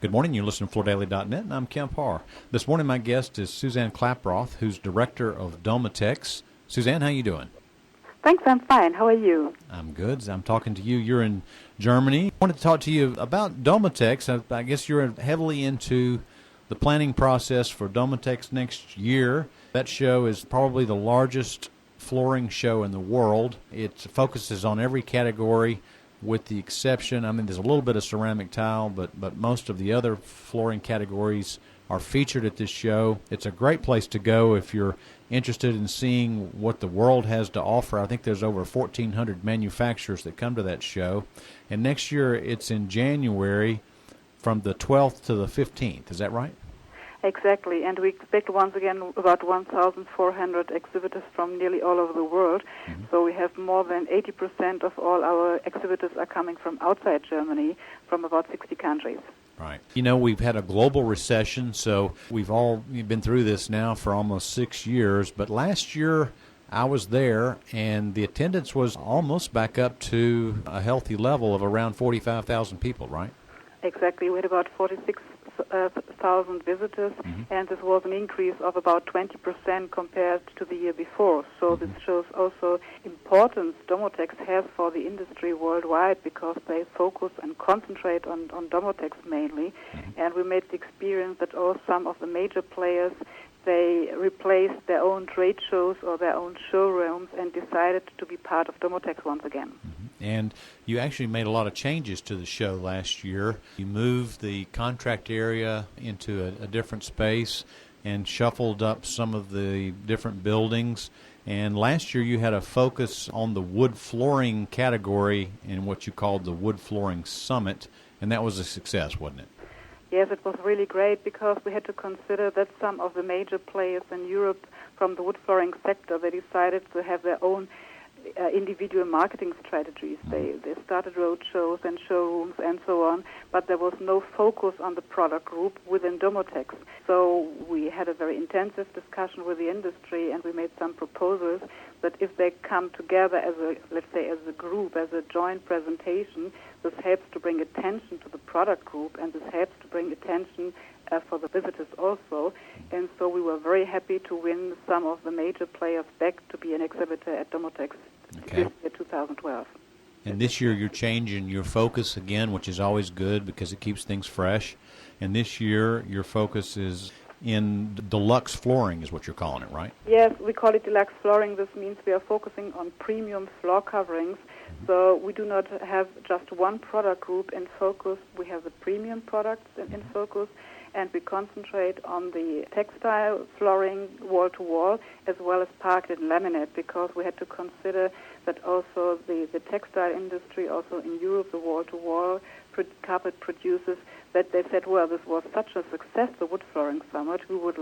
Good morning. You're listening to FloorDaily.net, and I'm Kemp Harr. This morning, my guest is Susanne Klaproth, who's director of Domotex. Suzanne, how you doing? Thanks, I'm fine. How are you? I'm good. I'm talking to you. You're in Germany. I wanted to talk to you about Domotex. I guess you're heavily into the planning process for Domotex next year. That show is probably the largest flooring show in the world. It focuses on every category with the exception, there's a little bit of ceramic tile, but most of the other flooring categories are featured at this show. It's a great place to go if you're interested in seeing what the world has to offer. I think there's over 1,400 manufacturers that come to that show. And next year it's in January from the 12th to the 15th. Is that right? Exactly, and we expect once again about 1,400 exhibitors from nearly all over the world. Mm-hmm. So we have more than 80% of all our exhibitors are coming from outside Germany, from about 60 countries. Right. We've had a global recession, so we've all been through this now for almost 6 years. But last year I was there, and the attendance was almost back up to a healthy level of around 45,000 people, right? Exactly. We had about 46,000 visitors, and this was an increase of about 20% compared to the year before. So this shows also importance Domotex has for the industry worldwide, because they focus and concentrate on Domotex mainly. And we made the experience that some of the major players, they replaced their own trade shows or their own showrooms and decided to be part of Domotex once again. And you actually made a lot of changes to the show last year. You moved the contract area into a different space and shuffled up some of the different buildings. And last year you had a focus on the wood flooring category in what you called the Wood Flooring Summit, and that was a success, wasn't it? Yes, it was really great, because we had to consider that some of the major players in Europe from the wood flooring sector, they decided to have their own individual marketing strategies. They started road shows and showrooms and so on, but there was no focus on the product group within Domotex. So we had a very intensive discussion with the industry, and we made some proposals that if they come together as a group, as a joint presentation, this helps to bring attention to the product group, and this helps to bring attention for the visitors also. And so we were very happy to win some of the major players back to be an exhibitor at Domotex this year, 2012. And this year you're changing your focus again, which is always good because it keeps things fresh. And this year your focus is in Deluxe flooring is what you're calling it, right? Yes, we call it Deluxe flooring. This means we are focusing on premium floor coverings. So we do not have just one product group in focus. We have the premium products in focus, and we concentrate on the textile flooring wall-to-wall as well as parquet and laminate, because we had to consider that also the textile industry, also in Europe, the wall-to-wall carpet producers, that they said, well, this was such a success, the wood flooring summit, we would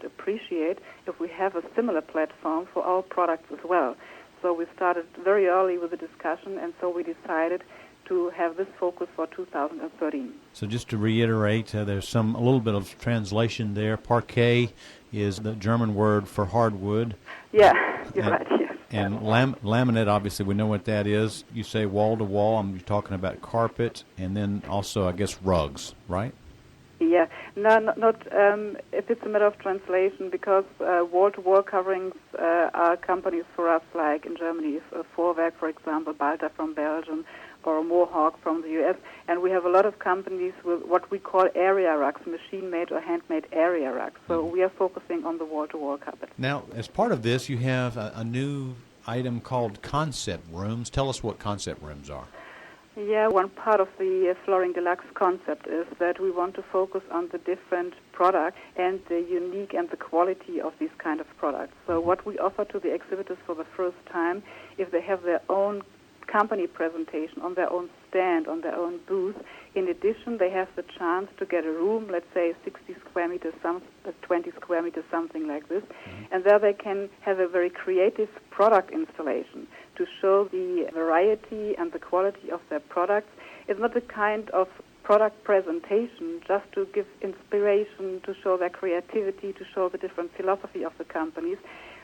appreciate if we have a similar platform for our products as well. So we started very early with the discussion, and so we decided to have this focus for 2013. So just to reiterate, there's a little bit of translation there. Parquet is the German word for hardwood. Yeah, you're right, yes. And laminate, obviously, we know what that is. You say wall-to-wall, I'm talking about carpet, and then also, I guess, rugs, right? Yeah, not if it's a matter of translation, because wall-to-wall coverings are companies for us, like in Germany, Vorwerk, for example, Balta from Belgium, or Mohawk from the U.S., and we have a lot of companies with what we call area rugs, machine-made or handmade area rugs. So we are focusing on the wall-to-wall carpet. Now, as part of this, you have a new item called concept rooms. Tell us what concept rooms are. Yeah, one part of the Flooring Deluxe concept is that we want to focus on the different products and the unique and the quality of these kind of products. So what we offer to the exhibitors for the first time, if they have their own company presentation on their own stand, on their own booth, in addition they have the chance to get a room, let's say 60 square meters, 20 square meters, something like this, and there they can have a very creative product installation to show the variety and the quality of their products. It's not a kind of product presentation just to give inspiration, to show their creativity, to show the different philosophy of the companies.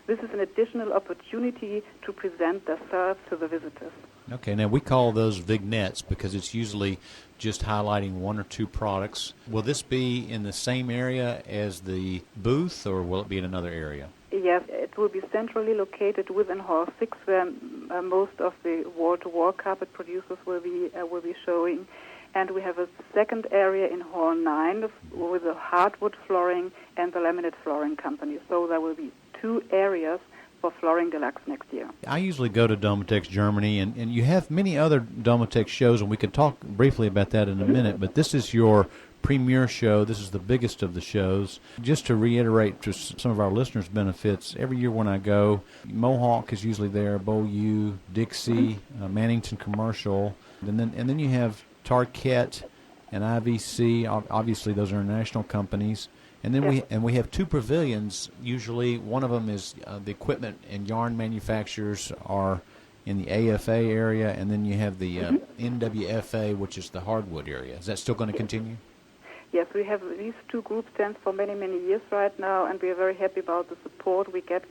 This is an additional opportunity to present themselves to the visitors. Okay, now we call those vignettes because it's usually just highlighting one or two products. Will this be in the same area as the booth, or will it be in another area? Yes, it will be centrally located within Hall 6, where most of the wall-to-wall carpet producers will be showing. And we have a second area in Hall 9 with the hardwood flooring and the laminate flooring company. So there will be two areas for Flooring Deluxe next year. I usually go to Domotex Germany, and you have many other Domotex shows, and we can talk briefly about that in a minute, but this is your premier show. This is the biggest of the shows. Just to reiterate to some of our listeners' benefits, every year when I go, Mohawk is usually there, Beaulieu, Dixie, Mannington Commercial, and then you have Tarkett and IVC. Obviously, those are international companies. And then we have two pavilions. Usually, one of them is the equipment and yarn manufacturers are in the AFA area, and then you have the NWFA, which is the hardwood area. Is that still going to continue? Yes, we have these two group stands for many, many years right now, and we are very happy about the support we get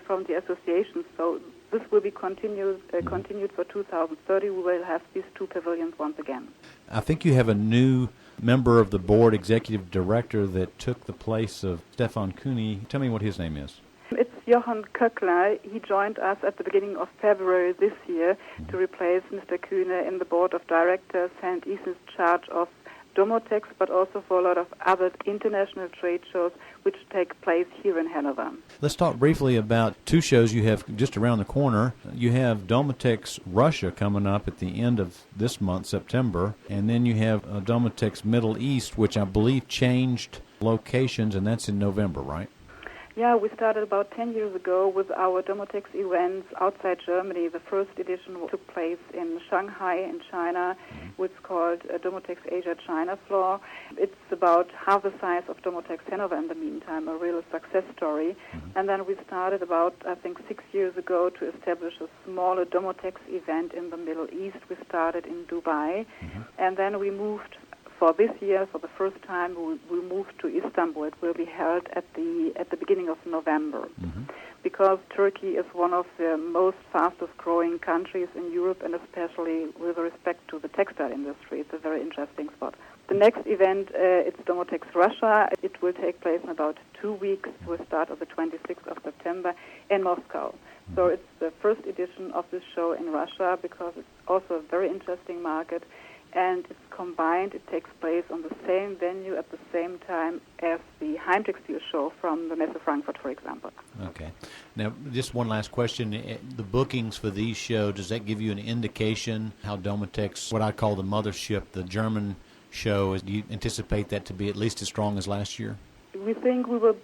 from the association. So this will be continued for 2030. We will have these two pavilions once again. I think you have a new member of the board, executive director, that took the place of Stefan Kuhne. Tell me what his name is. It's Jochen Klaproth. He joined us at the beginning of February this year to replace Mr. Kuhne in the board of directors, and he's in charge of Domotex, but also for a lot of other international trade shows which take place here in Hanover. Let's talk briefly about two shows you have just around the corner. You have Domotex Russia coming up at the end of this month, September, and then you have Domotex Middle East, which I believe changed locations, and that's in November, right? Yeah, we started about 10 years ago with our Domotex events outside Germany. The first edition took place in Shanghai in China, which is called Domotex Asia China Floor. It's about half the size of Domotex Hanover in the meantime, a real success story. And then we started about, I think, 6 years ago to establish a smaller Domotex event in the Middle East. We started in Dubai, and then we moved. For this year, for the first time, we moved to Istanbul. It will be held at the beginning of November, because Turkey is one of the most fastest growing countries in Europe, and especially with respect to the textile industry. It's a very interesting spot. The next event, it's Domotex Russia. It will take place in about 2 weeks. It will start on the 26th of September in Moscow. So it's the first edition of this show in Russia, because it's also a very interesting market. And it's combined. It takes place on the same venue at the same time as the Heimtextil show from the Messe Frankfurt, for example. Okay. Now, just one last question. The bookings for these shows, does that give you an indication how Domotex, what I call the mothership, the German show, do you anticipate that to be at least as strong as last year? We think we will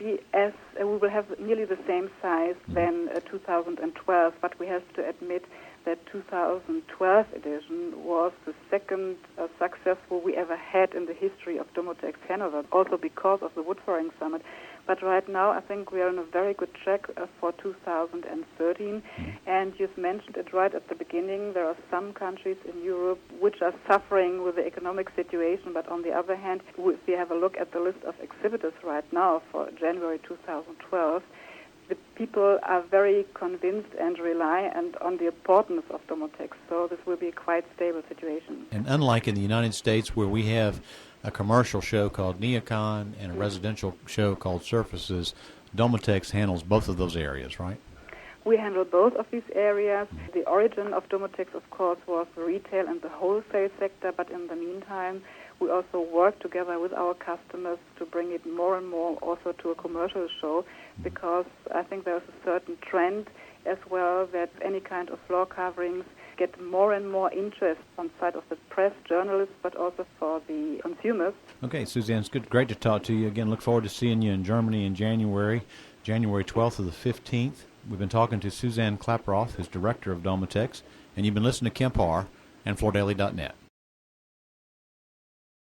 have nearly the same size than 2012, but we have to admit that 2012 edition was the second successful we ever had in the history of Domotex Hanover, also because of the Wood Flooring Summit. But right now, I think we are on a very good track for 2013. And you've mentioned it right at the beginning. There are some countries in Europe which are suffering with the economic situation. But on the other hand, if we have a look at the list of exhibitors right now for January 2012, the people are very convinced and reliant on the importance of Domotex. So this will be a quite stable situation. And unlike in the United States, where we have a commercial show called Neocon and a residential show called Surfaces, Domotex handles both of those areas, right? We handle both of these areas. The origin of Domotex, of course, was the retail and the wholesale sector, but in the meantime, we also work together with our customers to bring it more and more also to a commercial show, because I think there's a certain trend as well that any kind of floor coverings get more and more interest on the side of the press, journalists, but also for the consumers. Okay, Susanne, it's great to talk to you again. Look forward to seeing you in Germany in January 12th to the 15th. We've been talking to Susanne Klaproth, who's director of Domotex, and you've been listening to Kemp Harr and FloorDaily.net.